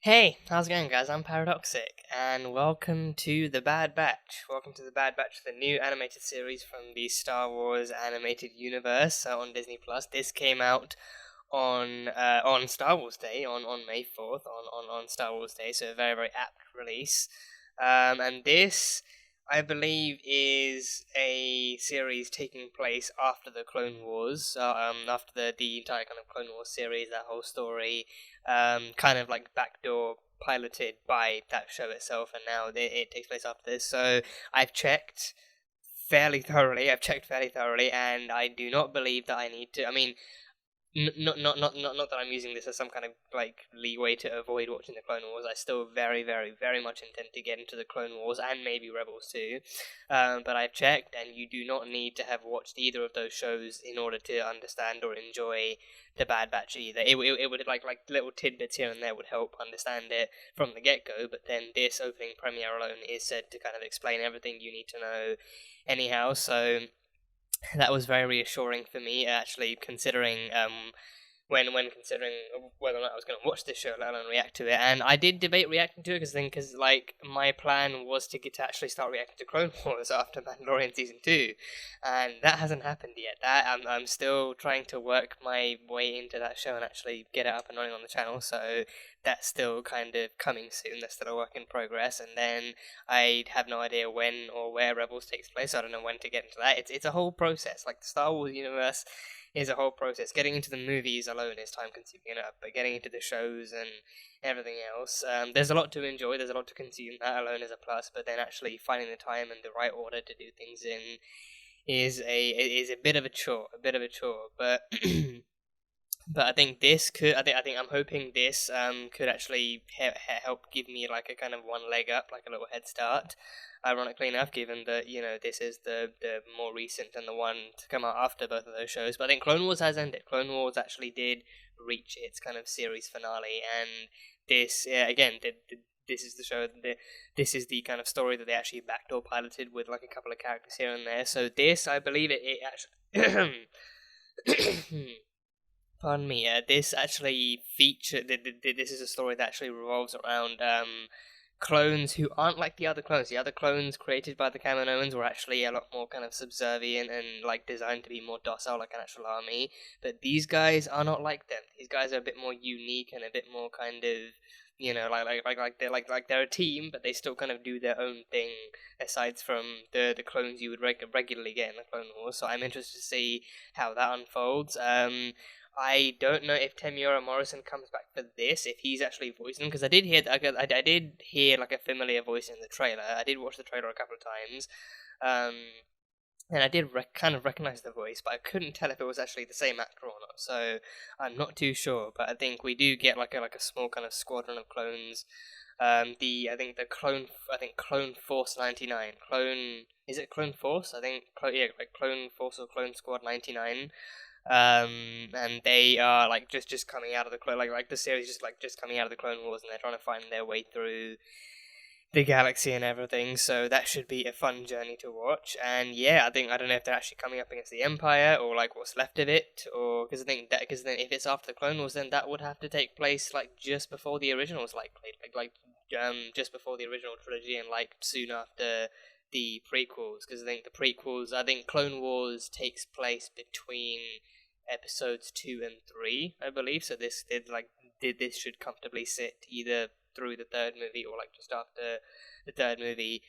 Hey, how's it going, guys? I'm Paradoxic, and welcome to The Bad Batch. Welcome to The Bad Batch, the new animated series from the Star Wars animated universe on Disney Plus. This came out on Star Wars Day, on May 4th, on Star Wars Day, so a very, very apt release. And this, I believe, is a series taking place after the Clone Wars, after the entire kind of Clone Wars series, that whole story, kind of like backdoor piloted by that show itself, and now it takes place after this. So I've checked fairly thoroughly. And I do not believe that I need to. I mean, not that I'm using this as some kind of like leeway to avoid watching the Clone Wars. I still very, very, very much intend to get into the Clone Wars and maybe Rebels too. But I've checked, and you do not need to have watched either of those shows in order to understand or enjoy the Bad Batch either. It would like little tidbits here and there would help understand it from the get go. But then this opening premiere alone is said to kind of explain everything you need to know, anyhow. So that was very reassuring for me, actually, considering when considering whether or not I was going to watch this show, let alone react to it. And I did debate reacting to it because like my plan was to get to actually start reacting to Clone Wars after Mandalorian season 2, and that hasn't happened yet. I'm still trying to work my way into that show and actually get it up and running on the channel. So that's still kind of coming soon. That's still a work in progress. And then I have no idea when or where Rebels takes place. So I don't know when to get into that. It's a whole process. Like the Star Wars universe is a whole process. Getting into the movies alone is time consuming enough, but getting into the shows and everything else, there's a lot to enjoy. There's a lot to consume. That alone is a plus. But then actually finding the time and the right order to do things in is a bit of a chore. But but I think this could. I think I'm hoping this could actually help give me like a kind of one leg up, like a little head start. Ironically enough, given that this is the more recent and the one to come out after both of those shows. But I think Clone Wars has ended. Clone Wars actually did reach its kind of series finale, and this again this is the show. This is the kind of story that they actually backdoor piloted with like a couple of characters here and there. So this, I believe, it actually. Pardon me. This actually This is a story that actually revolves around clones who aren't like the other clones. The other clones created by the Kaminoans were actually a lot more kind of subservient and like designed to be more docile, like an actual army. But these guys are not like them. These guys are a bit more unique and a bit more kind of they're a team, but they still kind of do their own thing aside from the clones you would regularly get in the Clone Wars. So I'm interested to see how that unfolds. I don't know if Temuera Morrison comes back for this, if he's actually voicing, because I did hear I did hear like a familiar voice in the trailer. I did watch the trailer a couple of times, um, and I did kind of recognize the voice, but I couldn't tell if it was actually the same actor or not. So I'm not too sure. But I think we do get like a small kind of squadron of clones. I think Clone Force 99. Is it Clone Force? I think like Clone Force or Clone Squad 99. And they are like just coming out of the like the series just coming out of the Clone Wars, and they're trying to find their way through the galaxy and everything. So that should be a fun journey to watch. And yeah, I don't know if they're actually coming up against the Empire or like what's left of it, or because then if it's after the Clone Wars, then that would have to take place like just before the originals, likely just before the original trilogy, and like soon after the prequels, because I think Clone Wars takes place between episodes 2 and 3, I believe. So this should comfortably sit either through the third movie or like just after the third movie.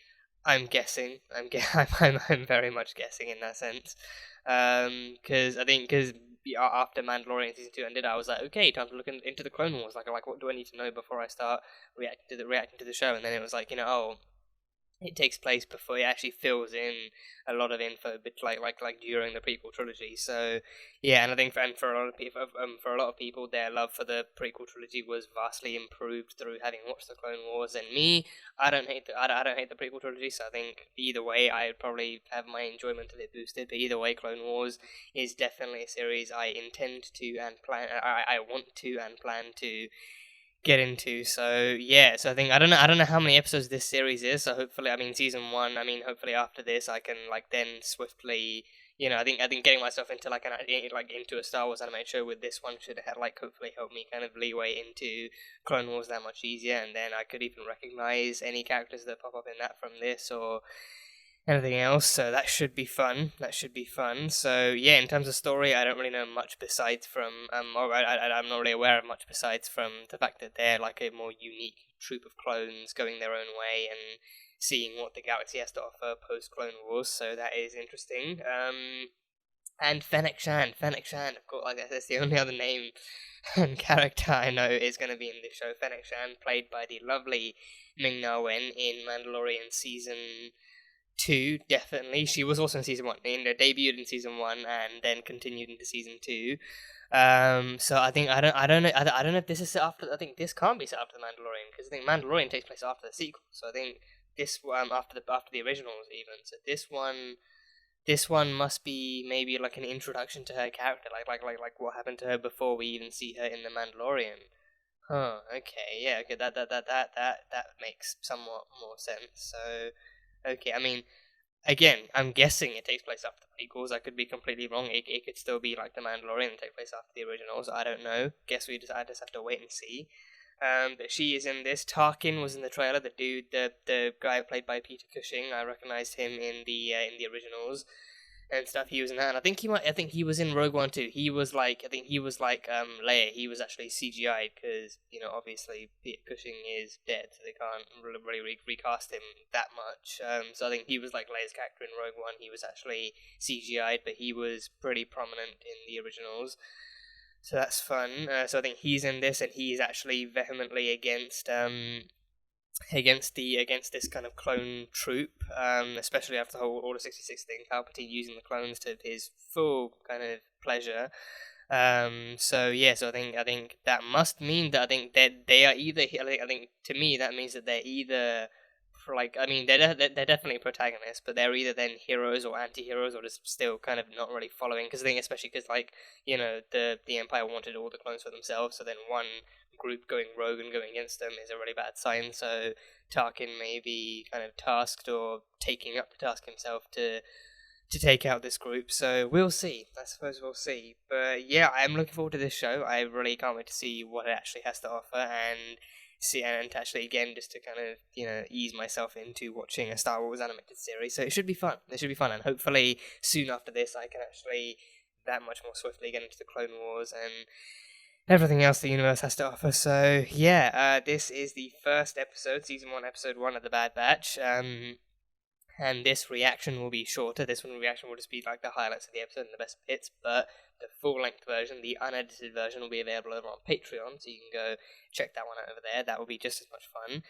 I'm guessing. I'm very much guessing in that sense. Because after Mandalorian season 2 ended, I was like, okay, time to look into the Clone Wars. Like what do I need to know before I start reacting to the show? And then it was like, it takes place before it actually fills in a lot of info, but like during the prequel trilogy. So yeah, and I think for a lot of people, their love for the prequel trilogy was vastly improved through having watched the Clone Wars. And me, I don't hate the prequel trilogy. So I think either way, I'd probably have my enjoyment of it boosted. But either way, Clone Wars is definitely a series I intend to and plan. I want to and plan to get into. So yeah, so I don't know how many episodes this series is. So hopefully, I mean season 1. I mean hopefully after this I can like then swiftly I think getting myself into into a Star Wars animated show with this one should have hopefully helped me kind of leeway into Clone Wars that much easier, and then I could even recognize any characters that pop up in that from this or anything else. So that should be fun. So yeah, in terms of story, I don't really know much besides from or I'm not really aware of much besides from the fact that they're like a more unique troop of clones going their own way and seeing what the galaxy has to offer post Clone Wars. So that is interesting. And Fennec Shand, of course, that's the only other name and character I know is going to be in this show. Fennec Shand, played by the lovely Ming-Na Wen in Mandalorian season 2, definitely. She was also in season 1, debuted in season 1 and then continued into season 2. So I think I don't know if this is set after. I think this can't be set after the Mandalorian, because I think Mandalorian takes place after the sequel. So I think this after the originals even. So this one must be maybe like an introduction to her character, like what happened to her before we even see her in the Mandalorian. Huh. Okay. Yeah. Okay. That makes somewhat more sense. So, okay. I mean, again, I'm guessing it takes place after the prequels. I could be completely wrong. It could still be like the Mandalorian and take place after the originals. I don't know. I just have to wait and see. But she is in this. Tarkin was in the trailer. The dude, the guy played by Peter Cushing. I recognized him in the originals and stuff. He was in that, and I think he was in Rogue One too. He was like Leia. He was actually CGI because obviously Peter Cushing is dead, so they can't really recast him that much. So I think he was like Leia's character in Rogue One. He was actually CGI'd, but he was pretty prominent in the originals. So that's fun. So I think he's in this, and he's actually vehemently against this kind of clone troop, especially after the whole Order 66 thing. Palpatine using the clones to his full kind of pleasure. So I think that must mean that I think that they are either. I think to me that means that they're either. They're definitely protagonists, but they're either then heroes or anti-heroes, or just still kind of not really following. Because I think, especially because the Empire wanted all the clones for themselves, so then one group going rogue and going against them is a really bad sign. So Tarkin may be kind of tasked or taking up the task himself to take out this group. So we'll see. I suppose we'll see. But yeah, I'm looking forward to this show. I really can't wait to see what it actually has to offer and to actually again just to kind of ease myself into watching a Star Wars animated series. So it should be fun. And hopefully soon after this I can actually that much more swiftly get into the Clone Wars and everything else the universe has to offer. So yeah, this is the first episode, season 1, episode 1 of the Bad Batch. And this reaction will be shorter. This reaction will just be like the highlights of the episode and the best bits, but the full-length version, the unedited version, will be available over on Patreon, so you can go check that one out over there. That will be just as much fun.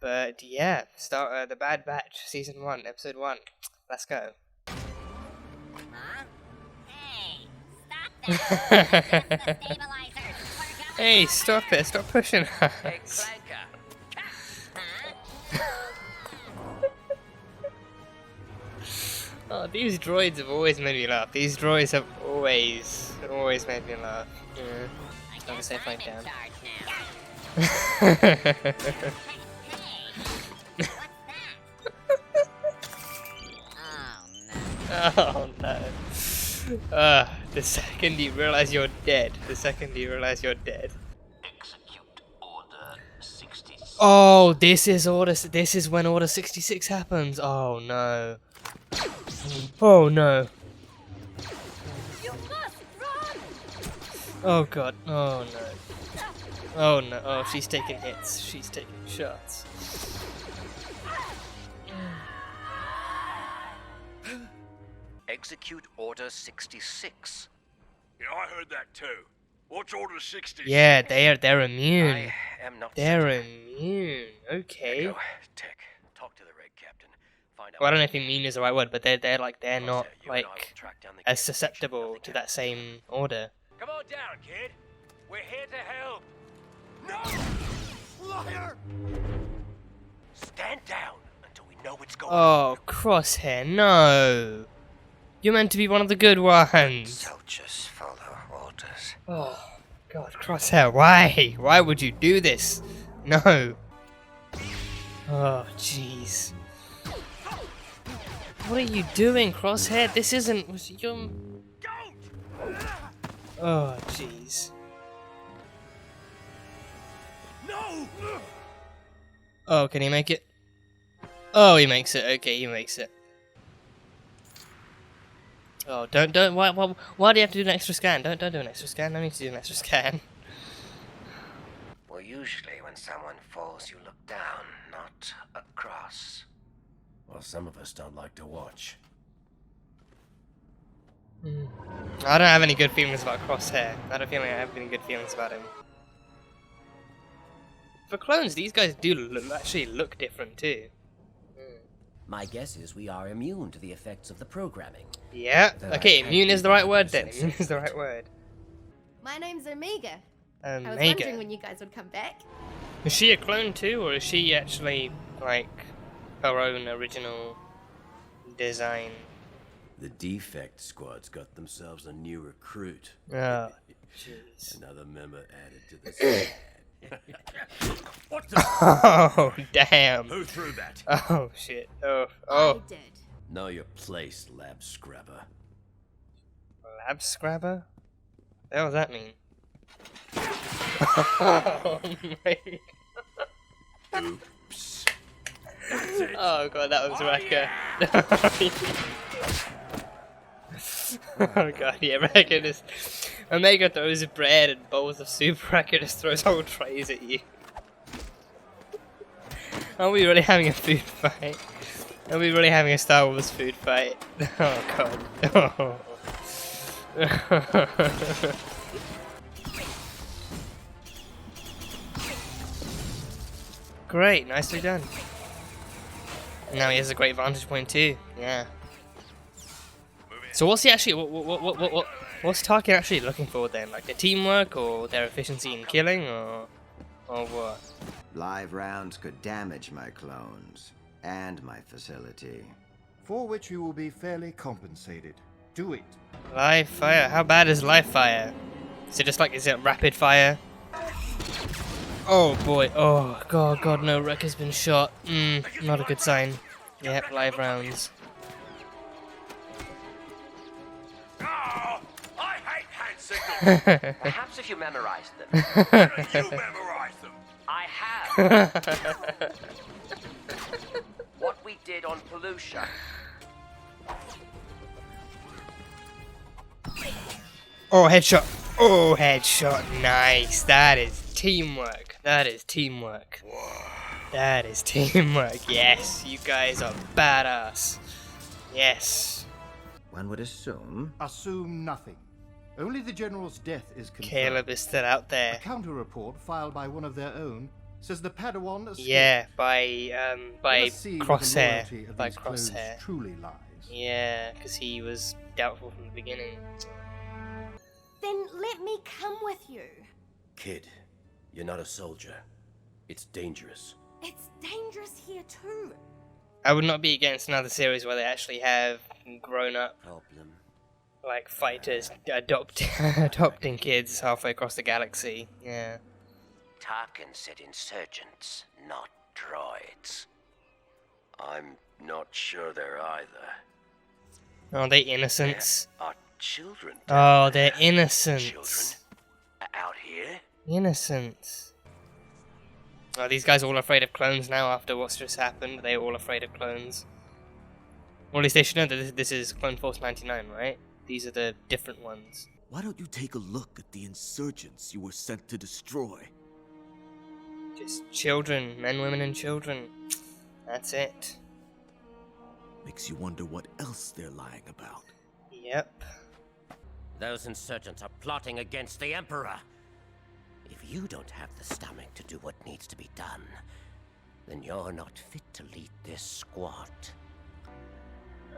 But yeah, start the Bad Batch, season 1, episode 1. Let's go. Huh? Hey, stop that! The stabilizers. Hey, stop it! Stop pushing her. Hey, Oh, these droids have always made me laugh. These droids have always made me laugh. Yeah. I guess I'm in charge now. Oh no. The second you realize you're dead. Execute Order 66. Oh, this is when Order 66 happens. Oh no. Oh no. You must run! Oh god. Oh no. Oh no. Oh, she's taking hits. She's taking shots. Execute Order 66. Yeah, I heard that too. What's Order 66? Yeah, they're immune. I am not They're certain. immune. Okay. Echo, Tech, talk to the Red Captain. Find out. Well, I don't know if immune is the right word, but they're not Crosshair, you like and I will track down the as kid. susceptible Nothing to that happens. same order. Come on down, kid. We're here to help. No! Liar! Stand down until we know what's going Oh, Crosshair, no! You're meant to be one of the good ones. Soldiers follow orders. Oh, God, Crosshair, why? Why would you do this? No. Oh, jeez. What are you doing, Crosshair? This isn't... Oh, jeez. No! Oh, can he make it? Oh, he makes it. Okay, he makes it. Oh, don't. Why do you have to do an extra scan? Don't do an extra scan. No need to do an extra scan. Well, usually when someone falls, you look down, not across. Well, some of us don't like to watch. I don't have any good feelings about Crosshair. I don't feel like I have any good feelings about him. For clones, these guys do actually look different too. My guess is we are immune to the effects of the programming. Yeah. Okay, immune is the right word then. Immune is the right word. My name's Omega. I was Omega. wondering when you guys would come back. Is she a clone too, or is she actually like her own original design? The defect squad's got themselves a new recruit. Oh, jeez. Another member added to the squad. What the? Oh, damn. Who threw that? Oh, shit. Oh. I did. Know your place, lab scrubber. Lab scrabber? What the hell does that mean? Oh, mate. Oops. Oh, God, that was Wrecker. Oh, God, yeah, Wrecker just... Omega throws bread and bowls of soup, Wrecker just throws whole trays at you. Are we really having a food fight? Are we really having a Star Wars food fight? Oh, God. Oh. Great, nicely done. Now he has a great vantage point too. Yeah. So what's he actually? What's Tarkin actually looking for then? Like their teamwork or their efficiency in killing, or what? Live rounds could damage my clones and my facility. For which you will be fairly compensated. Do it. Live fire. How bad is live fire? Is it just like, is it rapid fire? Oh boy. Oh god, no. Wrecker's been shot. Not a good sign. Yep, live rounds. Oh, I hate hand signals. Perhaps if you memorized them. You memorize them. I have. What we did on Pollutia. Oh, headshot. Oh, headshot. Nice. That is teamwork. That is teamwork. That is teamwork. Yes, you guys are badass. Yes. One would assume. Assume nothing. Only the General's death is confirmed. Caleb is still out A there. counter report filed by one of their own says the Padawan escaped. Yeah, by Let's see where the Crosshair. loyalty of By these clones Crosshair. truly lies. Yeah, because he was doubtful from the beginning. Then let me come with you. Kid, you're not a soldier. It's dangerous. It's dangerous here too. I would not be against another series where they actually have grown-up, Problem. like, fighters adopting kids halfway across the galaxy. Yeah. Tarkin said insurgents, not droids. I'm not sure they're either. Oh, they innocents. Are children Oh, they're children innocents. out here? Innocents. Are these guys all afraid of clones now after what's just happened? They're all afraid of clones. Or at least they should know that this is Clone Force 99, right? These are the different ones. Why don't you take a look at the insurgents you were sent to destroy? Just children, men, women, and children. That's it. Makes you wonder what else they're lying about. Yep. Those insurgents are plotting against the Emperor. If you don't have the stomach to do what needs to be done, then you're not fit to lead this squad.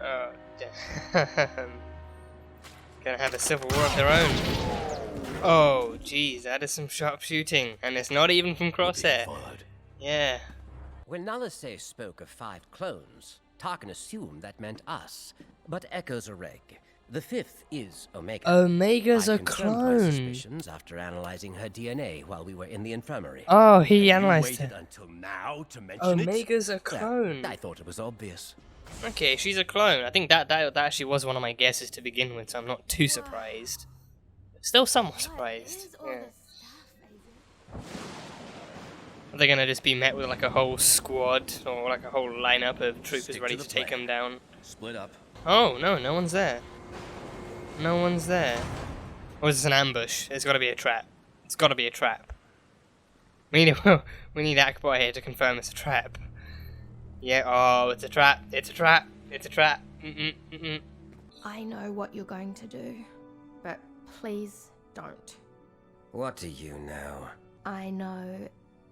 Oh, damn. Gonna have a civil war of their own. Oh, jeez, that is some sharp shooting. And it's not even from Crosshair. Yeah. When Nalase spoke of 5 clones, Tarkin assumed that meant us. But echoes are reg. The 5th is Omega. Omega's I a confirmed my clone. suspicions after analyzing her DNA while we were in the infirmary. Oh, he You analyzed waited her. until now to mention it? Omega's a clone. I thought it was obvious. Okay, she's a clone. I think that actually was one of my guesses to begin with, so I'm not too surprised. Still somewhat surprised. Yeah. Are they gonna just be met with like a whole squad or like a whole lineup of troopers ready to take them down? Split up. Oh no, no one's there. No one's there. Or is this an ambush? It's gotta be a trap. It's gotta be a trap. We need Akbar here to confirm it's a trap. Yeah, oh, it's a trap. It's a trap. It's a trap. I know what you're going to do, but please don't. What do you know? I know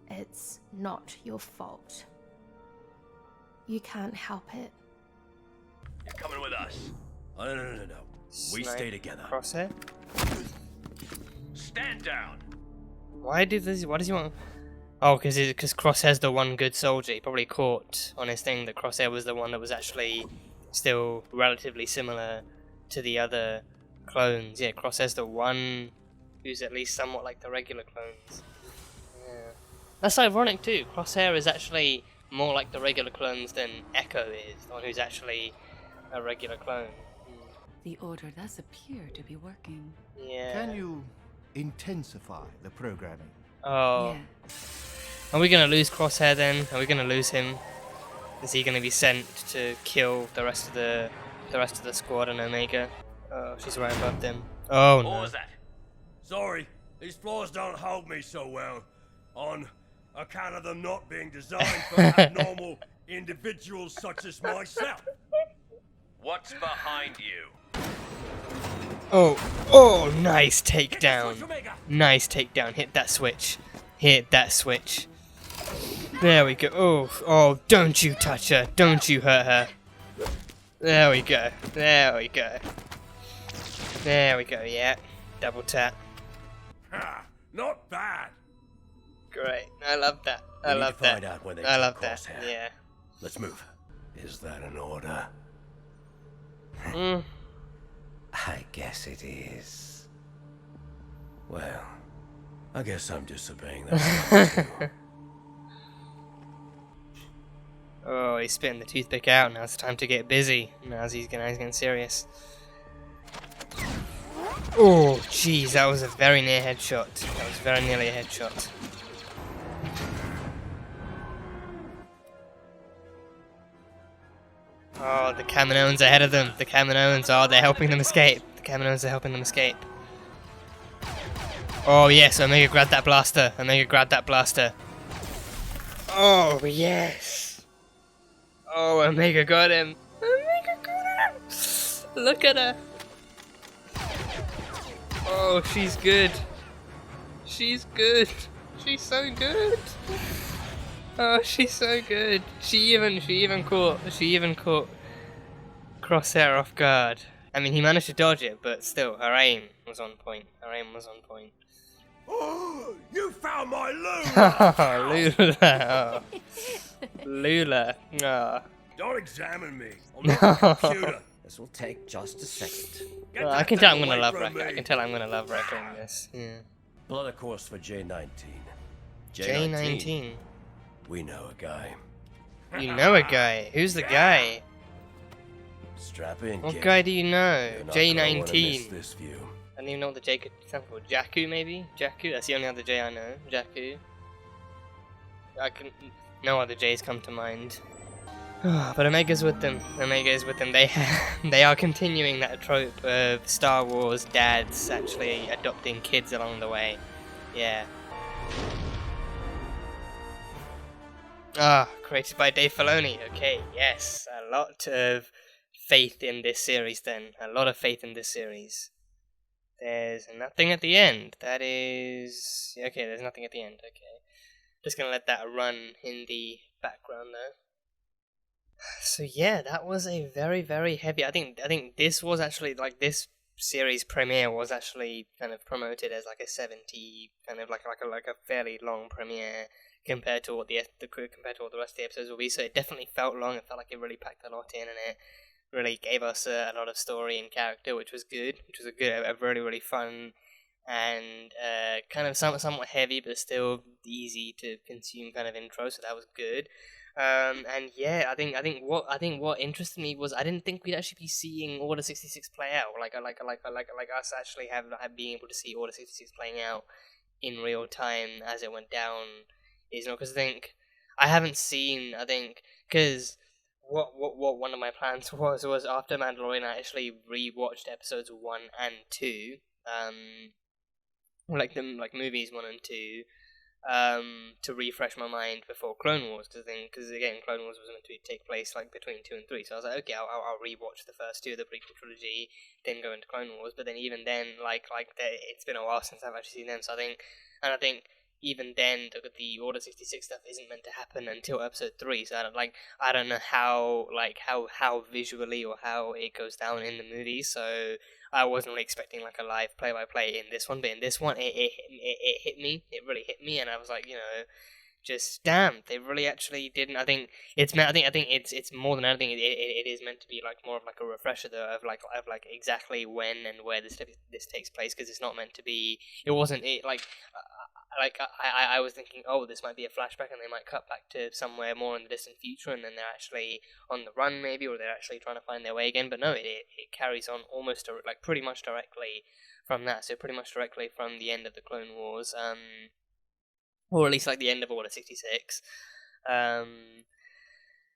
it's not your fault. You can't help it. You're coming with us. Oh, no. We stay together. Crosshair? Stand down. Why does he want... Oh, because Crosshair's the one good soldier. He probably caught on his thing that Crosshair was the one that was actually still relatively similar to the other clones. Yeah, Crosshair's the one who's at least somewhat like the regular clones. Yeah. That's ironic too. Crosshair is actually more like the regular clones than Echo is, the one who's actually a regular clone. The order does appear to be working. Yeah. Can you intensify the programming? Oh. Yeah. Are we gonna lose Crosshair then? Are we gonna lose him? Is he gonna be sent to kill the rest of the squad and Omega? Oh, she's right above them. Oh no. What was that? Sorry, these floors don't hold me so well. On account of them not being designed for abnormal individuals such as myself. What's behind you? Oh, nice takedown. Nice takedown. Hit that switch. Hit that switch. There we go. Oh, don't you touch her. Don't you hurt her. There we go. There we go. There we go, yeah. Double tap. Ha! Not bad. Great. I love that. I We need love to that. find out where they I took love that. Crosshair. Yeah. Let's move. Is that an order? I guess it is. Well, I guess I'm disobeying that. Oh, he's spitting the toothpick out. Now it's time to get busy. Now he's getting serious. Oh, jeez, that was a very near headshot. That was very nearly a headshot. Oh, the Kaminoans ahead of them. The Kaminoans, oh, they're helping them escape. The Kaminoans are helping them escape. Oh, yes, Omega grabbed that blaster. Omega grabbed that blaster. Oh, yes. Oh, Omega got him. Omega got him. Look at her. Oh, she's good. She's good. She's so good. Oh, she's so good. She even caught Crosshair off guard. I mean, he managed to dodge it, but still, her aim was on point. Her aim was on point. Oh, you found my Lula! Oh, Lula. Oh. Lula. Oh. Don't examine me. I'm not a computer. This will take just a second. Get Well, I that can tell thing I'm gonna away love from Wrecker. I me. can tell I'm gonna love Wrecker in this. Yeah. Plot a course for J19. J19. We know a guy. You know a guy. Who's the guy? Strap in, What kid. guy do you know? You're not gonna wanna miss J19. this view. I don't even know what the J could stand for. Jakku, maybe? Jakku? That's the only other J I know. Jakku. No other J's come to mind. But Omega's with them. Omega is with them. They are continuing that trope of Star Wars dads actually adopting kids along the way. Yeah. Created by Dave Filoni. Okay, yes. A lot of faith in this series then. A lot of faith in this series. There's nothing at the end. That is... Okay, there's nothing at the end. Okay. Just gonna let that run in the background though. So yeah, that was a very, very heavy... I think this was actually, like, this series premiere was actually kind of promoted as like a 70, kind of like a fairly long premiere compared to what the rest of the episodes will be. So it definitely felt long. It felt like it really packed a lot in, and it really gave us a lot of story and character, which was good. Which was a really, really fun and kind of somewhat heavy, but still easy to consume kind of intro. So that was good. And yeah, I think what interested me was I didn't think we'd actually be seeing Order 66 play out, like us actually have being able to see Order 66 playing out in real time as it went down. Is because I think I haven't seen. I think because what one of my plans was after Mandalorian, I actually rewatched episodes 1 and 2, like movies 1 and 2, to refresh my mind before Clone Wars, because again Clone Wars was meant to take place like between 2 and 3, so I was like, okay, I'll rewatch the first two of the prequel trilogy, then go into Clone Wars. But then even then, it's been a while since I've actually seen them, so I think even then the Order 66 stuff isn't meant to happen until Episode 3. So I don't know how visually or how it goes down in the movie. So I wasn't really expecting like a live play-by-play in this one, but in this one, it hit me. It really hit me, and I was like, just damn, they really actually didn't. I think it's meant. I think it's more than anything. It is meant to be like more of like a refresher though, of like exactly when and where this takes place, because it's not meant to be. It wasn't it I was thinking, oh, this might be a flashback, and they might cut back to somewhere more in the distant future, and then they're actually on the run, maybe, or they're actually trying to find their way again. But no, it carries on almost like pretty much directly from that. So pretty much directly from the end of the Clone Wars, or at least like the end of Order 66.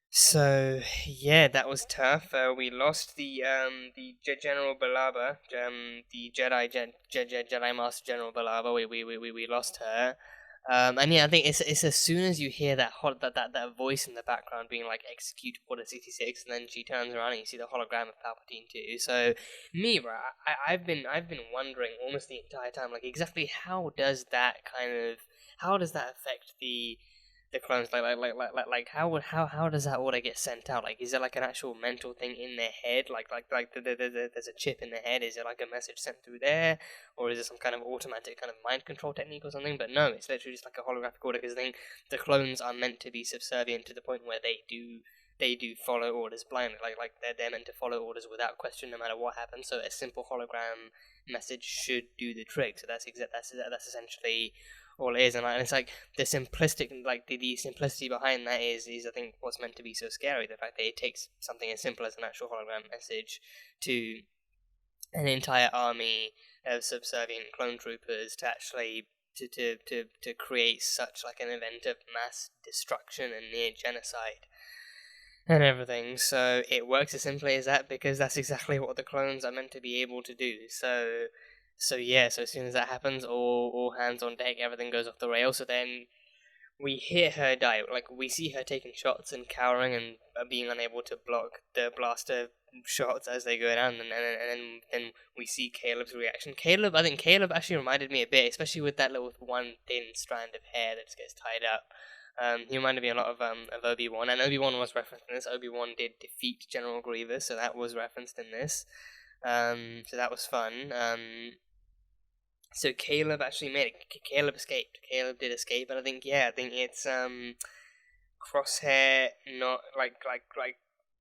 So yeah, that was tough. We lost the General Balaba, the Jedi Master General Balaba. We lost her. And yeah, I think it's as soon as you hear that voice in the background being like execute Order 66, and then she turns around and you see the hologram of Palpatine too. So me, right, I've been wondering almost the entire time, like exactly how does that affect the clones, how does that order get sent out? Like, is it like an actual mental thing in their head? There's a chip in their head. Is it like a message sent through there, or is it some kind of automatic kind of mind control technique or something? But no, it's literally just like a holographic order, because I think the clones are meant to be subservient to the point where they do follow orders blindly. Like they're meant to follow orders without question, no matter what happens. So a simple hologram message should do the trick. So that's essentially all it is. And it's like the simplistic, like the simplicity behind that is I think what's meant to be so scary. The fact that it takes something as simple as an actual hologram message to an entire army of subservient clone troopers to actually to create such like an event of mass destruction and near genocide and everything. So it works as simply as that, because that's exactly what the clones are meant to be able to do. So yeah, so as soon as that happens, all hands on deck, everything goes off the rails. So then we hear her die. Like, we see her taking shots and cowering and being unable to block the blaster shots as they go down, and then we see Caleb's reaction. I think Caleb actually reminded me a bit, especially with that little one thin strand of hair that just gets tied up. He reminded me a lot of Obi-Wan, and Obi-Wan was referenced in this. Obi-Wan did defeat General Grievous, so that was referenced in this. So that was fun. So Caleb actually made it. Caleb escaped. Caleb did escape, and I think it's Crosshair not like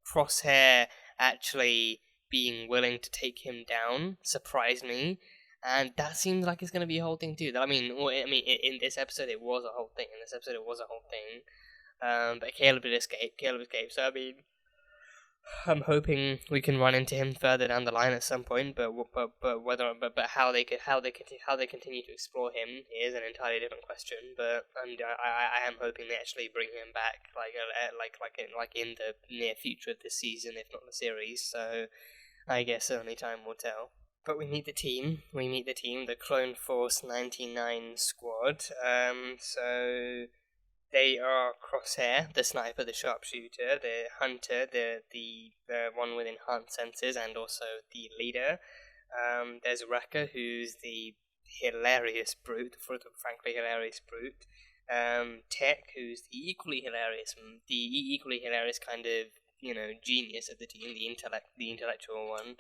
Crosshair actually being willing to take him down surprised me, and that seems like it's going to be a whole thing too. In this episode it was a whole thing. But Caleb did escape. So I'm hoping we can run into him further down the line at some point, but how they continue to explore him is an entirely different question. But I am hoping they actually bring him back, in the near future of this season, if not the series. So I guess only time will tell. But we meet the team, the Clone Force 99 squad. So they are Crosshair, the sniper, the sharpshooter, the hunter, the one with enhanced senses, and also the leader. There's Wrecker, who's the hilarious brute, frankly hilarious brute. Tech, who's the equally hilarious kind of genius of the team, the intellectual one.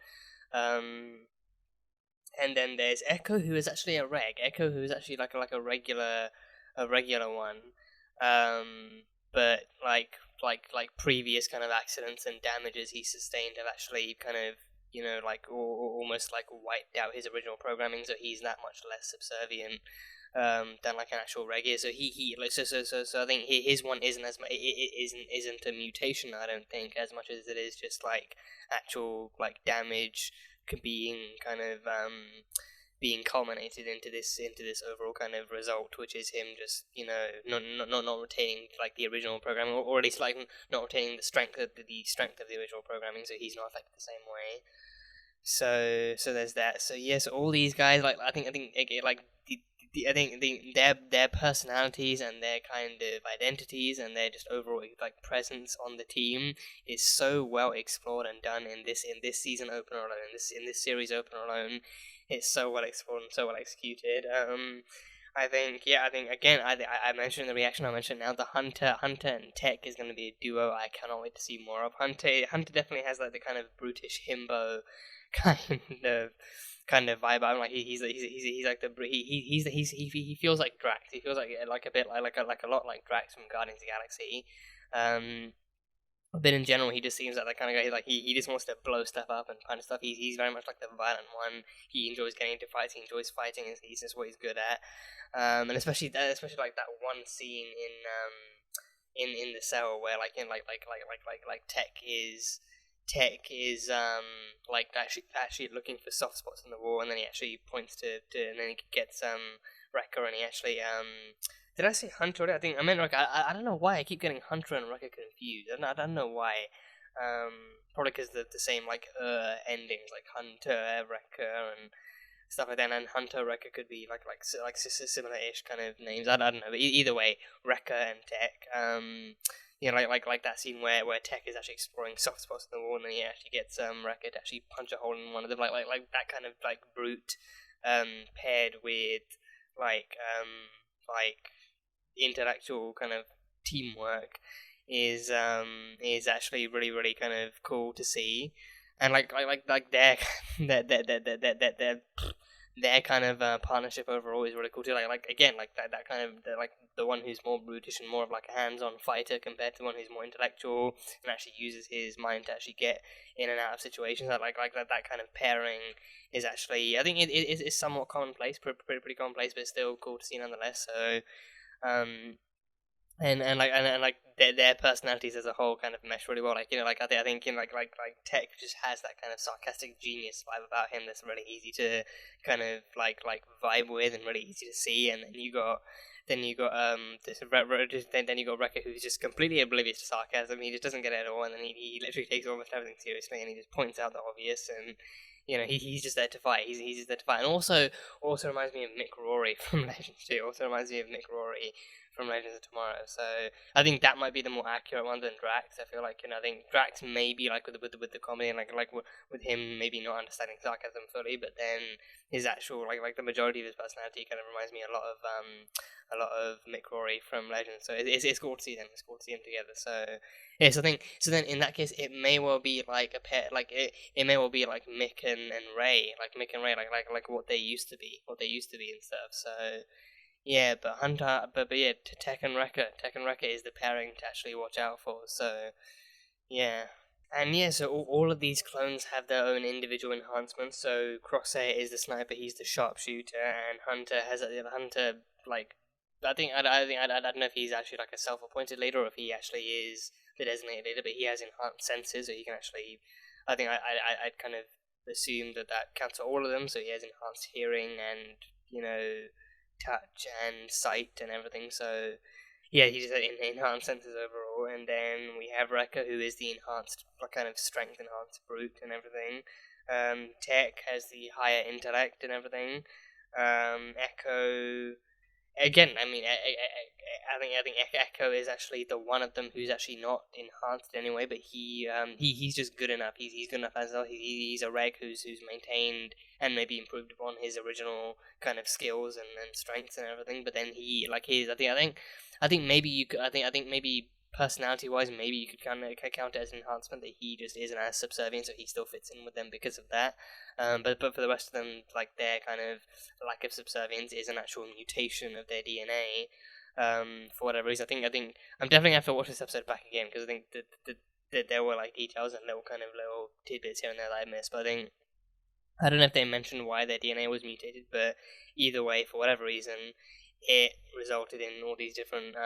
And then there's Echo, who is actually a reg. Echo, who is actually like a regular one. But like previous kind of accidents and damages he sustained have actually kind of like almost like wiped out his original programming, so he's that much less subservient than like an actual reg is. So so I think his one isn't as much, isn't a mutation, I don't think, as much as it is just like actual like damage being kind of being culminated into this overall kind of result, which is him just not retaining like the original programming, or at least like not retaining the strength of the original programming, so he's not affected the same way. So there's that. So yes, all these guys, like I think like I think their personalities and their kind of identities and their just overall like presence on the team is so well explored and done in this season opener alone, in this series opener alone. It's so well explored and so well executed. I think again, I mentioned in the reaction, I mentioned now the Hunter and Tech is going to be a duo I cannot wait to see more of. Hunter definitely has like the kind of brutish himbo kind of vibe. I'm like he's like he feels like Drax. He feels like a bit like a lot like Drax from Guardians of the Galaxy. But in general, he just seems like that kind of guy. Like he just wants to blow stuff up and kind of stuff. He's very much like the violent one. He enjoys getting into fights. He enjoys fighting. He's just what he's good at. And especially like that one scene in the cell where like Tech is like actually looking for soft spots in the wall, and then he actually points to and then he gets Wrecker, and he actually did I say Hunter already? I think I meant Wrecker. I don't know why I keep getting Hunter and Wrecker confused. I don't know why. Probably because the same like endings, like Hunter, Wrecker, and stuff like that. And Hunter, Wrecker could be like similar-ish kind of names. I don't know. But either way, Wrecker and Tech. Like that scene where Tech is actually exploring soft spots in the wall, and then he actually gets Wrecker to actually punch a hole in one of them, like that kind of like brute, paired with like intellectual kind of teamwork is actually really kind of cool to see, and like their their kind of partnership overall is really cool too. Like again, like that kind of like the one who's more brutish and more of like a hands-on fighter compared to the one who's more intellectual and actually uses his mind to actually get in and out of situations. Like that kind of pairing is actually, I think it is somewhat commonplace, pretty commonplace, but it's still cool to see nonetheless. So and their personalities as a whole kind of mesh really well. Like I think Tech just has that kind of sarcastic genius vibe about him that's really easy to kind of like vibe with and really easy to see. And then you got Wrecker, who's just completely oblivious to sarcasm. He just doesn't get it at all, and then he literally takes almost everything seriously, and he just points out the obvious. And he's just there to fight. He's just there to fight. And also reminds me of Mick Rory from Legends 2. Also reminds me of Mick Rory from Legends of Tomorrow. So I think that might be the more accurate one than Drax. I feel like I think Drax maybe like with the comedy and like with him maybe not understanding sarcasm fully, but then his actual like the majority of his personality kind of reminds me a lot of Mick Rory from Legends. So it's cool to see them. It's cool to see them together. So yeah, so then in that case it may well be like a pair, like it may well be like Mick and Ray, like what they used to be and stuff. So yeah, but yeah, Tech and Wrecker is the pairing to actually watch out for. So yeah. And yeah, so all of these clones have their own individual enhancements. So Crosshair is the sniper, he's the sharpshooter, and Hunter has like I don't know if he's actually like a self-appointed leader or if he actually is the designated leader, but he has enhanced senses, so he can actually. I think I'd kind of assume that counts for all of them. So he has enhanced hearing and touch and sight and everything. So yeah, he just had enhanced senses overall. And then we have Wrecker, who is the enhanced kind of strength enhanced brute and everything. Tech has the higher intellect and everything. Echo. Again, I mean, I think Echo is actually the one of them who's actually not enhanced anyway, but he's just good enough. He's good enough as well. He's a reg who's maintained and maybe improved upon his original kind of skills and strengths and everything. But then I think maybe personality-wise, maybe you could kind of count it as an enhancement that he just isn't as subservient, so he still fits in with them because of that. But for the rest of them, like their kind of lack of subservience is an actual mutation of their DNA. For whatever reason, I think I'm definitely gonna have to watch this episode back again because I think that there were like details and little tidbits here and there that I missed. But I don't know if they mentioned why their DNA was mutated, but either way, for whatever reason, it resulted in all these different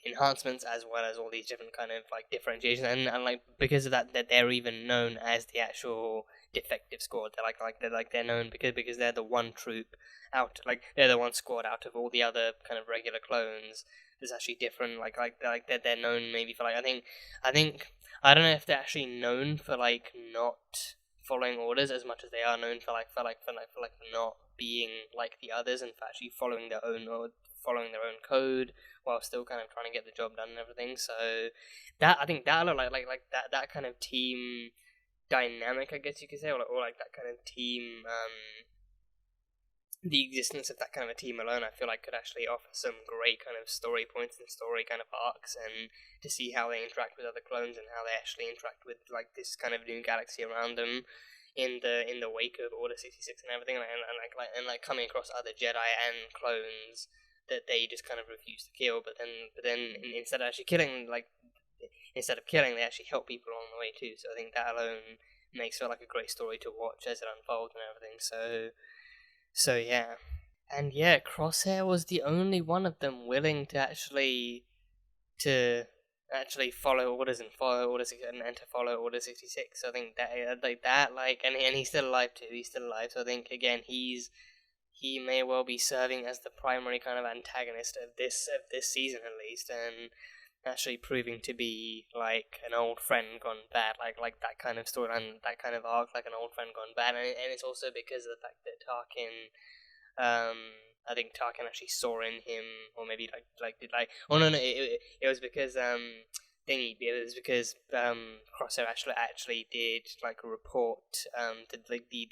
enhancements, as well as all these different kind of like differentiations, and like because of that they're even known as the actual defective squad. They're known because they're the one troop out, like they're the one squad out of all the other kind of regular clones that's actually different. They're known maybe for like I think I don't know if they're actually known for like not following orders as much as they are known for not being like the others and for actually following their own code while still kind of trying to get the job done and everything. So that I think that like that kind of team dynamic, I guess you could say, or like that kind of team the existence of that kind of a team alone, I feel like could actually offer some great kind of story points and story kind of arcs, and to see how they interact with other clones and how they actually interact with like this kind of new galaxy around them in the wake of Order 66 and everything, and coming across other Jedi and clones that they just kind of refuse to kill, but then instead of killing, they actually help people along the way too. So I think that alone makes it like a great story to watch as it unfolds and everything. So yeah, and yeah, Crosshair was the only one of them willing to actually follow orders and follow orders and to follow Order 66. So I think and he's still alive too. He's still alive. So I think again he may well be serving as the primary kind of antagonist of this season at least, and actually proving to be like an old friend gone bad, like that kind of storyline, that kind of arc, like an old friend gone bad, and it's also because of the fact that Tarkin, I think Tarkin actually saw in him, or maybe it was because Crosshair actually did like a report to like the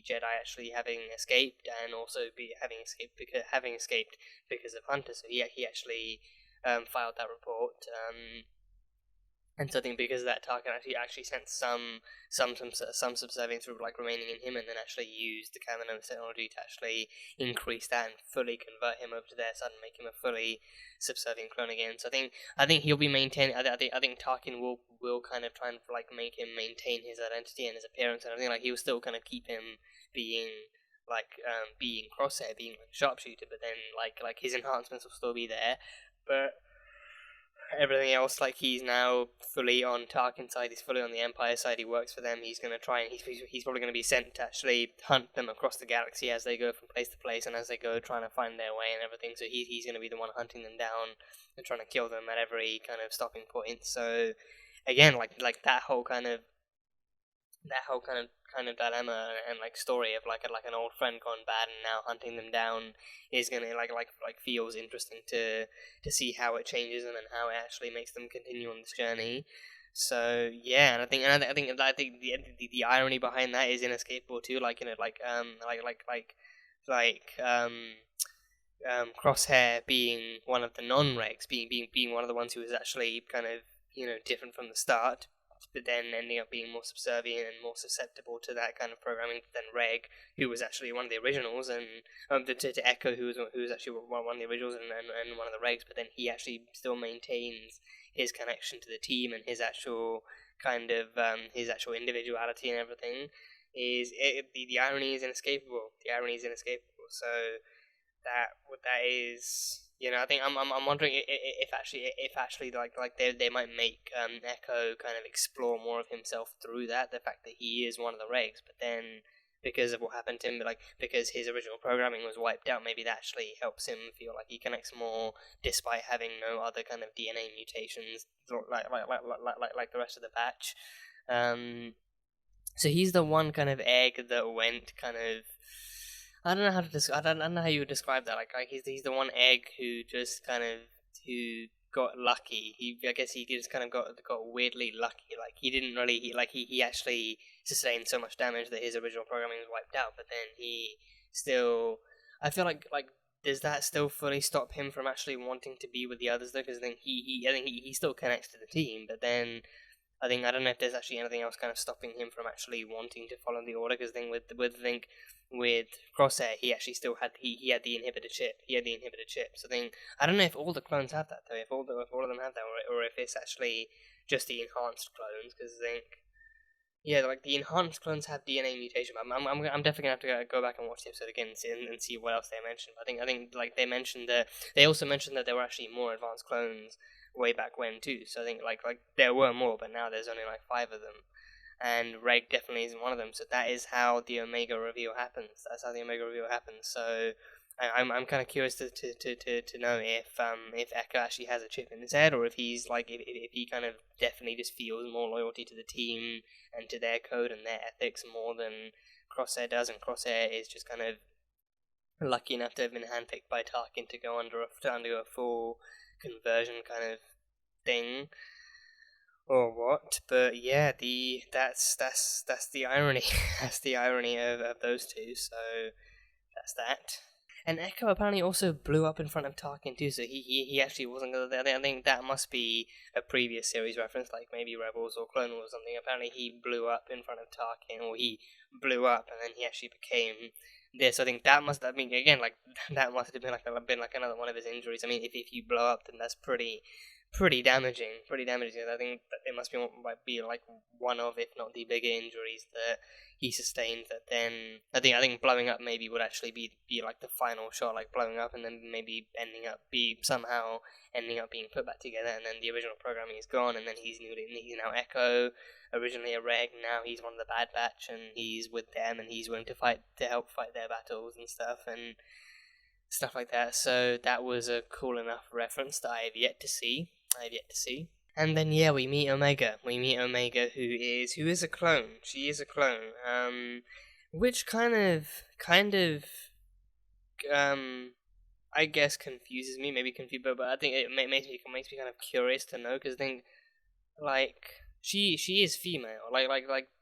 Jedi actually having escaped, and also having escaped because of Hunter. So he actually filed that report, and so I think because of that, Tarkin actually sent some subservience through like remaining in him, and then actually used the Kamino's technology to actually increase that and fully convert him over to their side and make him a fully subservient clone again. So I think he'll be maintaining. I think Tarkin will kind of try and like make him maintain his identity and his appearance and everything. Like he will still kind of keep him being being Crosshair, being like sharpshooter, but then like his enhancements will still be there. But everything else, like he's now fully on Tarkin's side, he's fully on the Empire side, he works for them, he's going to try and he's probably going to be sent to actually hunt them across the galaxy as they go from place to place and as they go trying to find their way and everything. So he's going to be the one hunting them down and trying to kill them at every kind of stopping point. So again, like that whole kind of dilemma and like story of like an old friend gone bad and now hunting them down is gonna like feels interesting to see how it changes them and how it actually makes them continue on this journey. So yeah, and I think the irony behind that is inescapable too. Crosshair being one of the non-regs, being one of the ones who was actually kind of different from the start, but then ending up being more subservient and more susceptible to that kind of programming than Reg, who was actually one of the originals, and to Echo, who was actually one of the originals and one of the Regs, but then he actually still maintains his connection to the team and his actual kind of his actual individuality and everything. The irony is inescapable. So that is. I think I'm wondering if actually they might make Echo kind of explore more of himself through that, the fact that he is one of the Regs, but then because of what happened to him, because his original programming was wiped out, maybe that actually helps him feel like he connects more despite having no other kind of DNA mutations like the rest of the batch. So he's the one kind of egg that went kind of. I don't know how to I don't know how you would describe that. Like he's the one egg who just kind of got lucky. I guess he just kind of got weirdly lucky. Like he didn't really he actually sustained so much damage that his original programming was wiped out. But then he still, I feel like does that still fully stop him from actually wanting to be with the others though? Because then he still connects to the team, but then. I don't know if there's actually anything else kind of stopping him from actually wanting to follow the order. Because then with Crosshair, he actually still had he had the inhibitor chip. So I don't know if all the clones have that though. If all of them have that, or if it's actually just the enhanced clones, because I think, yeah, like the enhanced clones have DNA mutation. I'm definitely gonna have to go back and watch the episode again and see what else they mentioned. I think like they also mentioned that there were actually more advanced clones way back when too. So I think like there were more, but now there's only like 5 of them, and Reg definitely isn't one of them. So that is how the Omega reveal happens. That's how the Omega reveal happens. So I'm kind of curious to know if Echo actually has a chip in his head, or if he's like if he kind of definitely just feels more loyalty to the team and to their code and their ethics more than Crosshair does, and Crosshair is just kind of lucky enough to have been handpicked by Tarkin to go to undergo a full conversion kind of thing, or what. But yeah, that's the irony. That's the irony of those two. So that's that. And Echo apparently also blew up in front of Tarkin too, so he actually wasn't gonna. I think that must be a previous series reference, like maybe Rebels or Clone Wars or something. Apparently he blew up in front of Tarkin, or he blew up and then he actually became this. I think that must have been, again, like that must have been like another one of his injuries. I mean, if you blow up, then that's pretty damaging. Pretty damaging. I think that it might be like one of, if not the bigger injuries that he sustained. That then I think blowing up maybe would actually be like the final shot, like blowing up and then maybe somehow ending up being put back together, and then the original programming is gone, and then he's now Echo, originally a Reg, now he's one of the Bad Batch, and he's with them, and he's willing to help fight their battles and stuff like that. So that was a cool enough reference that I have yet to see. And then yeah, we meet Omega. Who is a clone. She is a clone. Which kind of I guess confuses me. Maybe but I think it makes me kind of curious to know, because I think like she is female. Like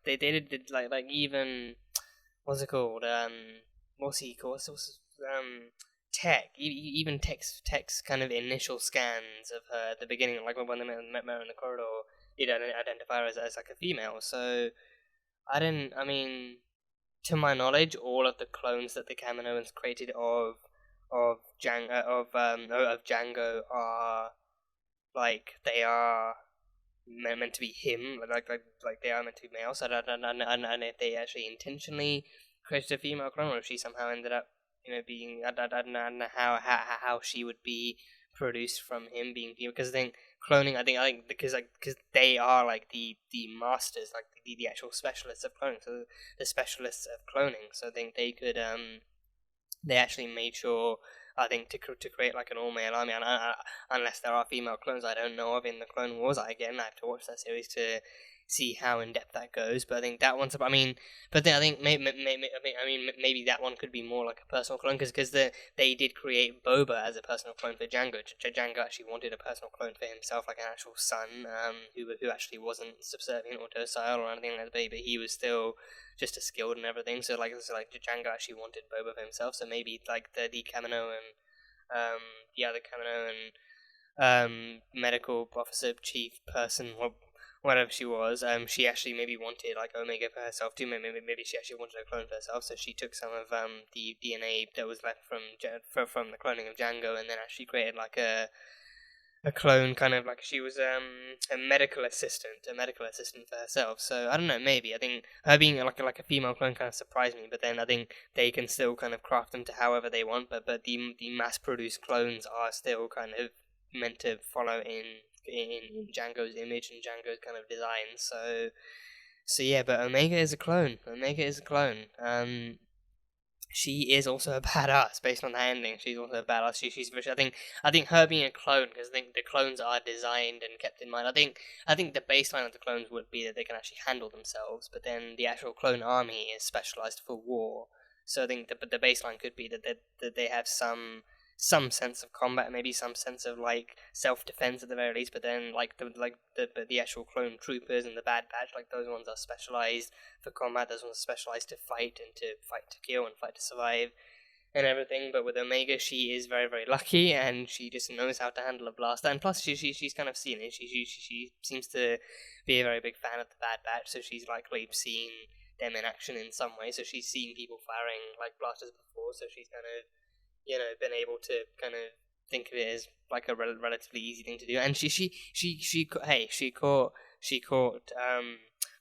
they did like even what's it called? What's he called? Tech, even Tech's kind of initial scans of her at the beginning, like when they met her in the corridor, it identified her as like a female. So I mean, to my knowledge, all of the clones that the Kaminoans created of Django are like they are meant to be him, like they are meant to be male. So I don't know if they actually intentionally created a female clone, or if she somehow ended up being, I don't know how she would be produced from him being female, because I think cloning, I think because they are like the masters, like the actual specialists of cloning, so the specialists of cloning. So I think they could they actually made sure, I think, to create like an all male army, and unless there are female clones I don't know of in the Clone Wars. I have to watch that series to see how in depth that goes. But I think that one's. I mean, but then I think maybe that one could be more like a personal clone, because they did create Boba as a personal clone for Django. Django actually wanted a personal clone for himself, like an actual son, who actually wasn't subservient or docile or anything like that, but he was still just as skilled and everything. So Django actually wanted Boba for himself. So maybe like the Kamino and the other Kamino and medical officer, chief person, whatever she was, she actually maybe wanted like Omega for herself too. Maybe she actually wanted a clone for herself, so she took some of the DNA that was left from the cloning of Django, and then actually created like a clone, kind of like she was a medical assistant for herself. So I don't know, maybe I think her being like a female clone kind of surprised me, but then I think they can still kind of craft them to however they want, but the mass produced clones are still kind of meant to follow in Django's image and Django's kind of design. So yeah, but Omega is a clone. She is also a badass based on that ending. She's also a badass. She's I think her being a clone, because I think the clones are designed and kept in mind. I think the baseline of the clones would be that they can actually handle themselves, but then the actual clone army is specialized for war. So I think the baseline could be that they have some sense of combat, maybe some sense of like self-defense at the very least, but then the actual clone troopers and the Bad Batch, like those ones are specialized for combat. Those ones are specialized to fight and to kill and fight to survive and everything. But with Omega, she is very, very lucky, and she just knows how to handle a blaster, and plus she's kind of seen it. She seems to be a very big fan of the Bad Batch, so she's likely seen them in action in some way. So she's seen people firing like blasters before, so she's kind of been able to kind of think of it as like a relatively easy thing to do. And she caught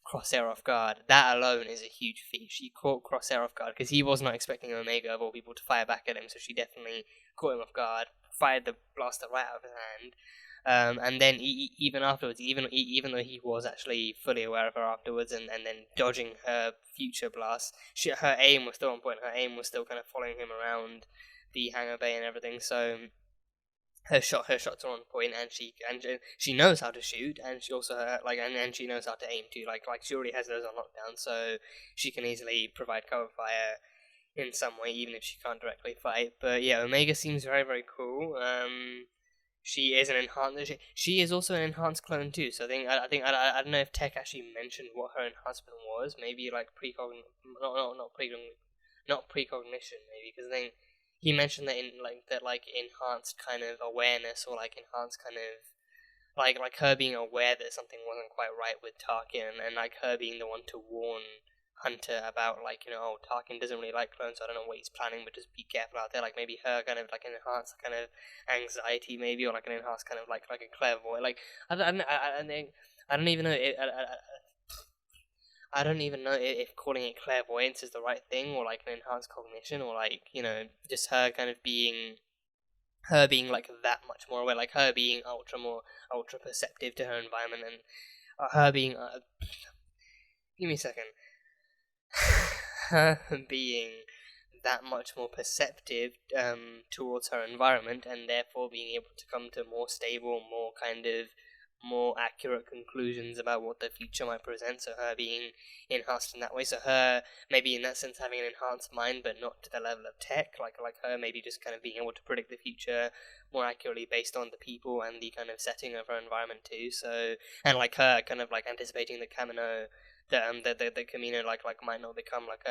Crosshair off guard. That alone is a huge feat. She caught Crosshair off guard because he was not expecting Omega of all people to fire back at him, so she definitely caught him off guard, fired the blaster right out of his hand. And then even afterwards, even though he was actually fully aware of her afterwards, and then dodging her future blasts, her aim was still on point. Her aim was still kind of following him around the hangar bay and everything. So her shots are on point, and she knows how to shoot, and she also and she knows how to aim too. Like she already has those on lockdown, so she can easily provide cover fire in some way, even if she can't directly fight. But yeah, Omega seems very, very cool. She is an enhanced. She is also an enhanced clone too. So I don't know if Tech actually mentioned what her enhancement was. Maybe like not precognition. Maybe because I think he mentioned that enhanced kind of awareness, or like enhanced kind of like her being aware that something wasn't quite right with Tarkin, and like her being the one to warn Hunter about oh, Tarkin doesn't really like clones, so I don't know what he's planning, but just be careful out there. Like maybe her kind of like an enhanced kind of anxiety, maybe, or like an enhanced kind of like a clairvoyant. Like I don't even know. I don't even know if calling it clairvoyance is the right thing, or like an enhanced cognition, or like just her kind of being like that much more aware, like her being ultra perceptive to her environment, and her being give me a second. Her being that much more perceptive towards her environment, and therefore being able to come to more stable, more accurate conclusions about what the future might present. So her being enhanced in that way. So her maybe in that sense having an enhanced mind, but not to the level of Tech. Like her maybe just kind of being able to predict the future more accurately based on the people and the kind of setting of her environment too. So, and like her kind of like anticipating the Kamino. The Camino might not become like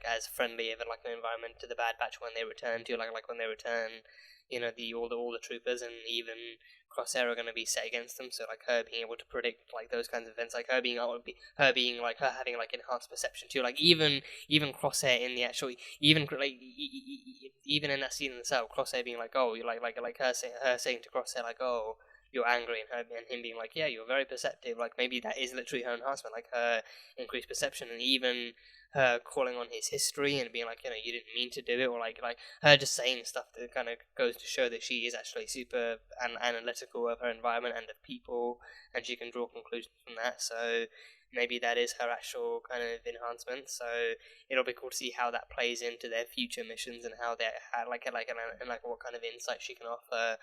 as friendly of an environment to the Bad Batch when they return to when they return, all the troopers and even Crosshair are going to be set against them. So like her being able to predict like those kinds of events, like her having like enhanced perception too. Like even Crosshair in the actual even in that scene in the cell, Crosshair being like, oh, her saying to Crosshair like, oh, you're angry, and him being like, yeah, you're very perceptive. Like maybe that is literally her enhancement, like her increased perception, and even her calling on his history and being like, you didn't mean to do it, or like her just saying stuff that kind of goes to show that she is actually super analytical of her environment and of people, and she can draw conclusions from that. So maybe that is her actual kind of enhancement. So it'll be cool to see how that plays into their future missions, and how they what kind of insight she can offer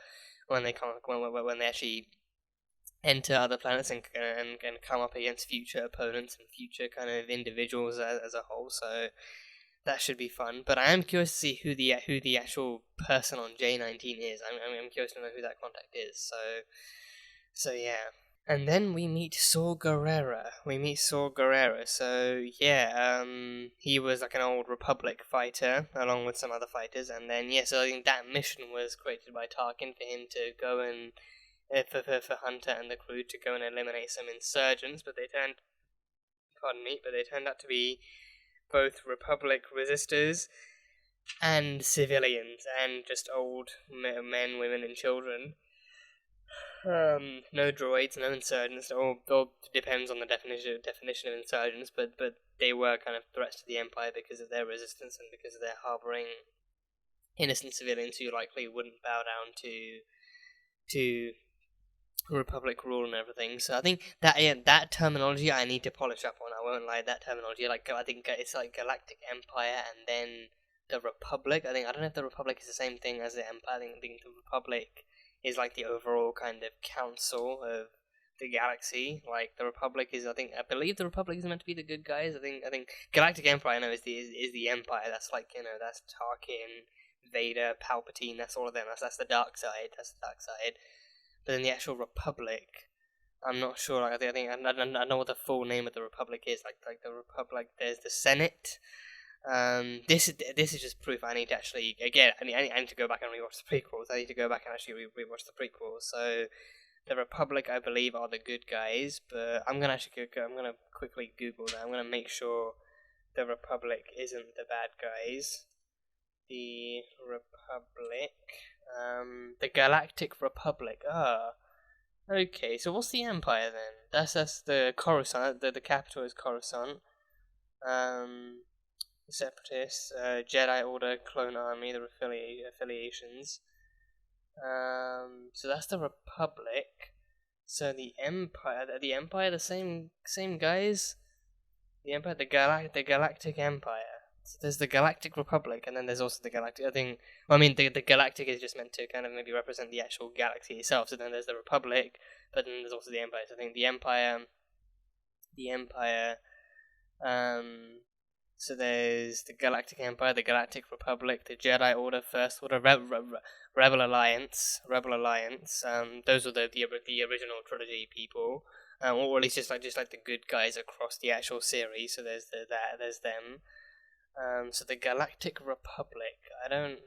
when they actually enter other planets and come up against future opponents and future kind of individuals as a whole. So that should be fun. But I am curious to see who the actual person on J19 is. I'm curious to know who that contact is. So yeah. And then we meet Saw Gerrera. So yeah, he was like an old Republic fighter, along with some other fighters. And then so I think that mission was created by Tarkin for him to go and for Hunter and the crew to go and eliminate some insurgents. But they turned out to be both Republic resistors and civilians, and just old men, women, and children. No droids, no insurgents. It all depends on the definition of insurgents, but they were kind of threats to the Empire because of their resistance and because of their harboring innocent civilians who likely wouldn't bow down to Republic rule and everything. So I think that terminology I need to polish up on. I won't lie, that terminology. I think it's like Galactic Empire and then the Republic. I don't know if the Republic is the same thing as the Empire. I think the Republic is like the overall kind of council of the galaxy. Like the Republic is, I believe the Republic is meant to be the good guys. I think Galactic Empire, I know, is the Empire. That's that's Tarkin, Vader, Palpatine. That's all of them. That's the dark side. But then the actual Republic, I'm not sure. I know what the full name of the Republic is. Like the Republic, there's the Senate. This is just proof I need to actually, again, I need to go back and rewatch the prequels. I need to go back and actually rewatch the prequels. So the Republic, I believe, are the good guys, but I'm gonna quickly Google that. I'm gonna make sure the Republic isn't the bad guys. The Republic, The Galactic Republic. Ah, okay. So what's the Empire then? That's the Coruscant. The capital is Coruscant. Separatists, Jedi Order, Clone Army, the affiliations. So that's the Republic. So the Empire, the same guys. The Empire, the Galactic Empire. So there's the Galactic Republic, and then there's also the Galactic. I think. Well, I mean, the Galactic is just meant to kind of maybe represent the actual galaxy itself. So then there's the Republic, but then there's also the Empire. So I think the Empire. So there's the Galactic Empire, the Galactic Republic, the Jedi Order, First Order, Rebel Alliance. Those were the original trilogy people, or at least just like the good guys across the actual series. So there's there's them. So the Galactic Republic. I don't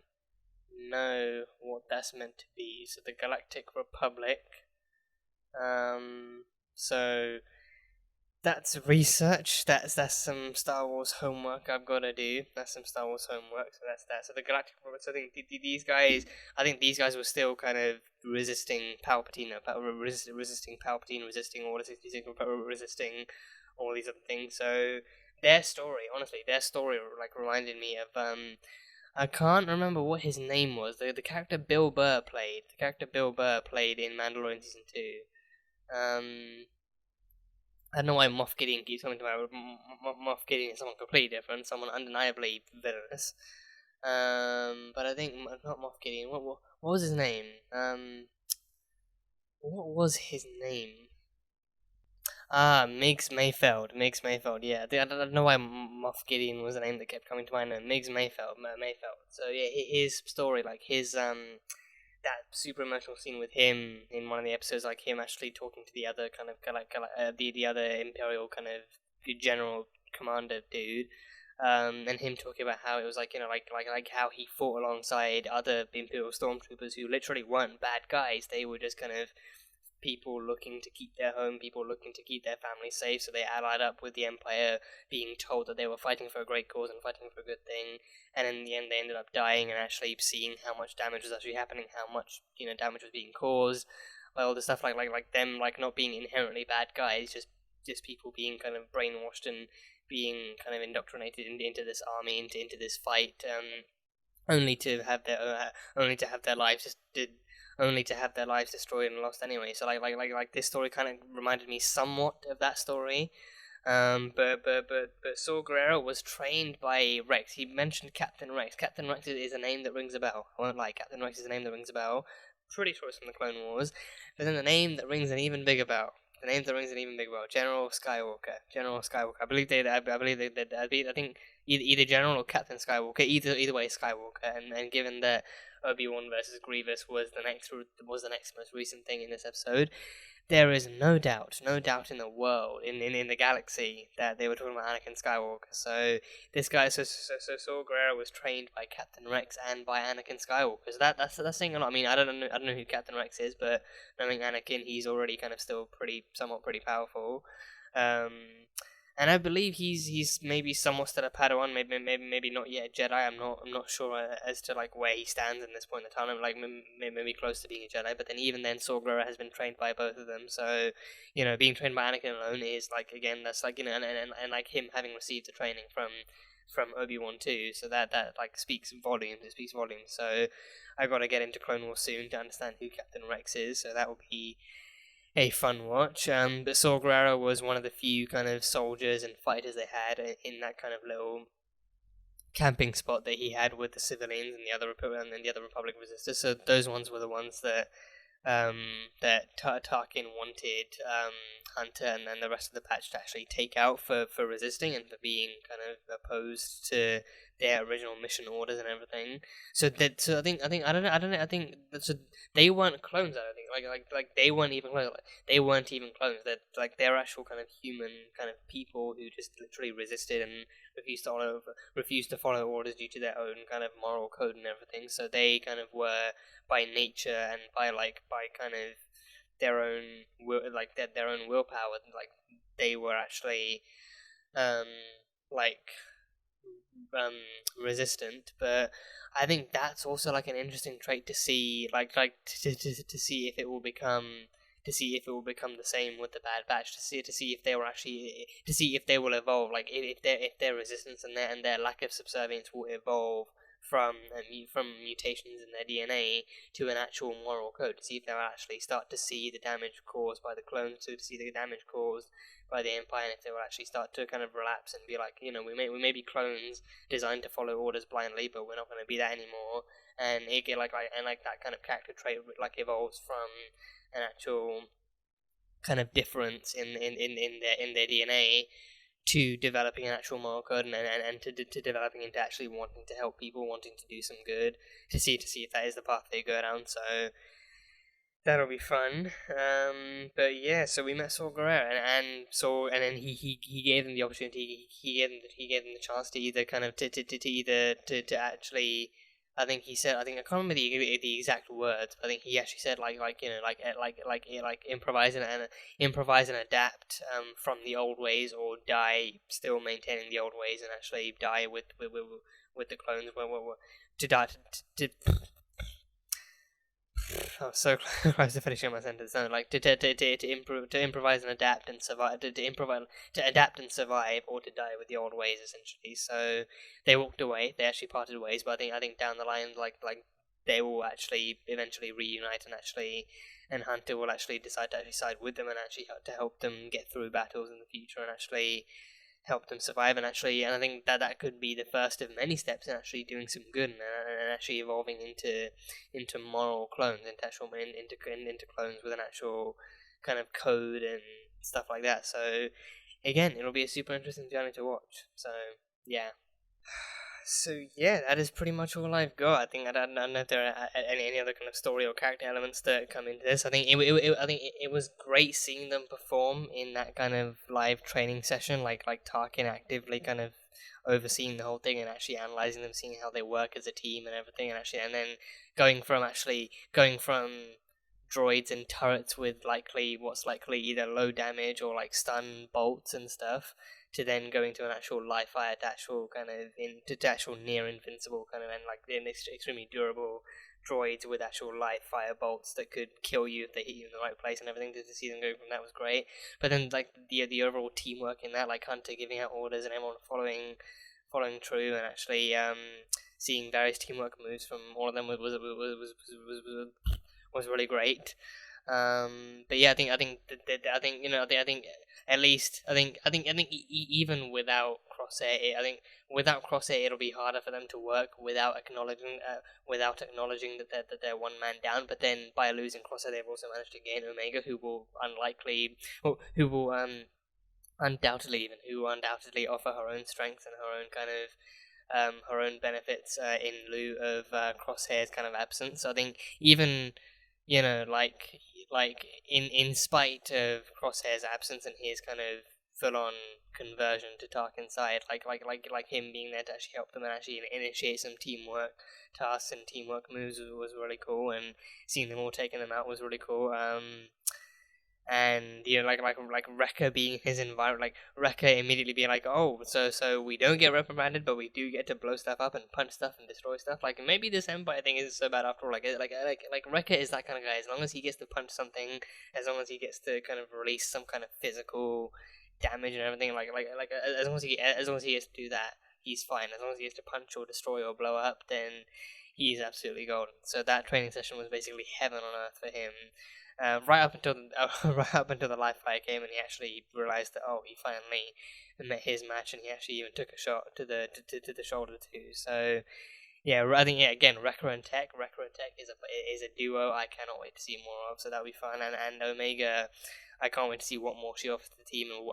know what that's meant to be. So the Galactic Republic. So that's research. That's some Star Wars homework I've got to do. That's some Star Wars homework. So that's that. So the Galactic Republic. So I think these guys. I think these guys were still kind of resisting Palpatine, resisting Palpatine, resisting Order 66, resisting all these other things. So their story, honestly, like reminded me of I can't remember what his name was. The character Bill Burr played. The character Bill Burr played in Mandalorian season 2. I don't know why Moff Gideon keeps coming to my Moff Gideon is someone completely different, someone undeniably villainous. But I think not Moff Gideon. What was his name? What was his name? Miggs Mayfeld. Yeah, I don't know why Moff Gideon was the name that kept coming to mind. No, Miggs Mayfeld. So yeah, his story, like his that super emotional scene with him in one of the episodes, like him actually talking to the other kind of the other Imperial kind of general commander dude, and him talking about how it was like like how he fought alongside other Imperial stormtroopers who literally weren't bad guys. They were just kind of people looking to keep their home, people looking to keep their family safe, so they allied up with the Empire, being told that they were fighting for a great cause and fighting for a good thing, and in the end they ended up dying and actually seeing how much damage was actually happening, how much damage was being caused by all this stuff, like them not being inherently bad guys, just people being kind of brainwashed and being kind of indoctrinated into this army, into this fight, only to have their lives destroyed and lost anyway. So like this story kind of reminded me somewhat of that story. But Saw Gerrera was trained by Rex. He mentioned Captain Rex. Captain Rex is a name that rings a bell. I won't lie, Captain Rex is a name that rings a bell. Pretty sure it's from the Clone Wars. But then the name that rings an even bigger bell. General Skywalker. I believe I think either General or Captain Skywalker. Either way, Skywalker. And given that Obi-Wan versus Grievous was the next most recent thing in this episode, there is no doubt in the world, in the galaxy, that they were talking about Anakin Skywalker. So this guy, so Saw Gerrera was trained by Captain Rex and by Anakin Skywalker. So that's saying a lot. I mean, I don't know who Captain Rex is, but knowing Anakin, he's already kind of still somewhat pretty powerful. And I believe he's maybe somewhat still a Padawan, maybe not yet a Jedi. I'm not sure as to like where he stands in this point in the time. Like maybe close to being a Jedi, but then even then, Saw Gerrera has been trained by both of them. So being trained by Anakin alone is like, again, that's like and like him having received the training from Obi-Wan too. So that like speaks volumes. It speaks volumes. So I got to get into Clone Wars soon to understand who Captain Rex is. So that will be a fun watch. But Saw Gerrera was one of the few kind of soldiers and fighters they had in that kind of little camping spot that he had with the civilians and the other Republic resistors. So those ones were the ones that Tarkin wanted Hunter and then the rest of the patch to actually take out for resisting and for being kind of opposed to their original mission orders and everything. So I think they weren't clones. I don't think like they weren't even clones. They weren't even clones. That like they're actual kind of human kind of people who just literally resisted and refused to follow orders due to their own kind of moral code and everything. So they kind of were by nature and by kind of their own their own willpower. Like they were actually resistant, but I think that's also like an interesting trait to see, to see if it will become, the same with the Bad Batch, to see if they will actually, to see if they will evolve, like if their resistance and their lack of subservience will evolve from mutations in their DNA to an actual moral code, to see if they'll actually start to see the damage caused by the clones, to see the damage caused by the Empire, and if they will actually start to kind of relapse and be like, we may be clones designed to follow orders blindly, but we're not going to be that anymore, and it get like that kind of character trait like evolves from an actual kind of difference in their DNA to developing an actual moral code, and to developing into actually wanting to help people, wanting to do some good, to see if that is the path they go down. So that'll be fun. But yeah, so we met Saul Guerrero, and then he gave them the opportunity. He gave them the chance to either kind of to actually. I think he said. I think I can't remember the exact words, but I think he actually said like improvise and adapt from the old ways, or die still maintaining the old ways, and actually die with the clones. To die to I was so close to finishing my sentence. No, like to improvise and adapt and survive. To adapt and survive, or to die with the old ways, essentially. So they walked away. They actually parted ways. But I think down the line, like they will actually eventually reunite, and Hunter will actually decide to side with them, and actually to help them get through battles in the future, and actually help them survive, and I think that could be the first of many steps in actually doing some good, and actually evolving into moral clones, into clones with an actual kind of code and stuff like that. So again, it'll be a super interesting journey to watch. So yeah. So yeah, that is pretty much all I've got. I think I don't know if there are any other kind of story or character elements that come into this. I think it was great seeing them perform in that kind of live training session, like Tarkin actively kind of overseeing the whole thing and actually analyzing them, seeing how they work as a team and everything, and then going from droids and turrets with what's likely either low damage or like stun bolts and stuff, to then going to an actual live fire, to actual kind of to actual near invincible kind of, and like extremely durable droids with actual live fire bolts that could kill you if they hit you in the right place and everything. To see them go from that was great. But then like the overall teamwork in that, like Hunter giving out orders and everyone following true, and actually seeing various teamwork moves from all of them was really great. But yeah, I think at least even without without Crosshair, it'll be harder for them to work without acknowledging that they're one man down. But then by losing Crosshair, they've also managed to gain Omega, who will undoubtedly offer her own strengths and her own kind of her own benefits in lieu of Crosshair's kind of absence. So I think even in spite of Crosshair's absence and his kind of full-on conversion to Tarkin's side, like him being there to actually help them and actually initiate some teamwork tasks and teamwork moves was really cool, and seeing them all taking them out was really cool. And like Wrecker being his environment, like Wrecker immediately being like, oh, so we don't get reprimanded, but we do get to blow stuff up and punch stuff and destroy stuff. Like maybe this Empire thing is so bad after all. Like Wrecker is that kind of guy. As long as he gets to punch something, as long as he gets to kind of release some kind of physical damage and everything, as long as he gets to do that, he's fine. As long as he gets to punch or destroy or blow up, then he's absolutely golden. So that training session was basically heaven on earth for him. Right up until the live fire came, and he actually realized that he finally met his match, and he actually even took a shot to the shoulder too. So yeah, I think again, Wrecker and Tech is a duo I cannot wait to see more of. So that'll be fun, and Omega, I can't wait to see what more she offers to the team, and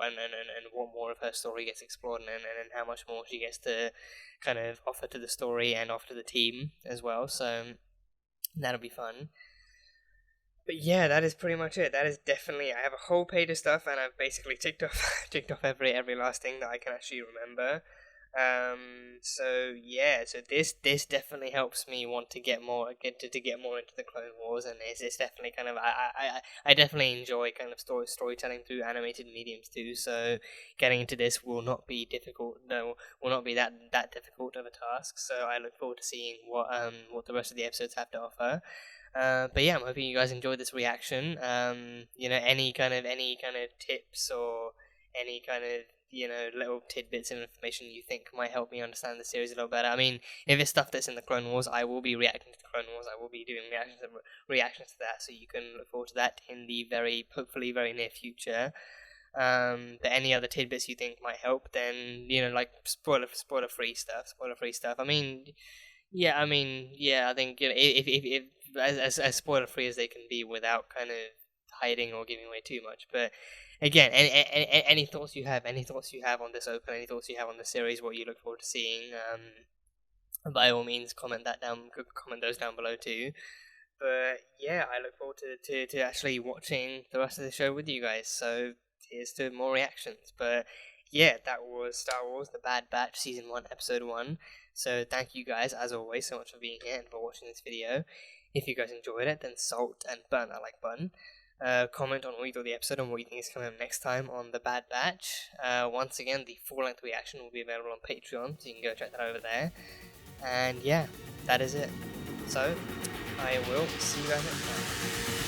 what more of her story gets explored, and how much more she gets to kind of offer to the story and offer to the team as well. So that'll be fun. But yeah, that is pretty much it. That is definitely, I have a whole page of stuff, and I've basically ticked off every last thing that I can actually remember. So yeah, so this definitely helps me want to get more into the Clone Wars, and it's definitely kind of I definitely enjoy kind of storytelling through animated mediums too. So getting into this will not be difficult. No, will not be that difficult of a task. So I look forward to seeing what the rest of the episodes have to offer. But yeah, I'm hoping you guys enjoyed this reaction. Any kind of tips or any kind of little tidbits of information you think might help me understand the series a little better. I mean, if it's stuff that's in the Clone Wars, I will be reacting to the Clone Wars. I will be doing reactions to that, so you can look forward to that in the hopefully very near future. But any other tidbits you think might help, then like spoiler free stuff. I mean, yeah, I think if as spoiler free as they can be without kind of hiding or giving away too much, but. Again, any thoughts you have, on this open, any thoughts you have on the series, what you look forward to seeing, by all means, comment those down below too. But yeah, I look forward to actually watching the rest of the show with you guys. So here's to more reactions. But yeah, that was Star Wars: The Bad Batch Season 1, Episode 1. So thank you guys, as always, so much for being here and for watching this video. If you guys enjoyed it, then salt and burn that like button. Comment on what you thought of the episode and what you think is coming up next time on The Bad Batch. Once again, the full-length reaction will be available on Patreon, so you can go check that over there. And yeah, that is it. So, I will see you guys next time.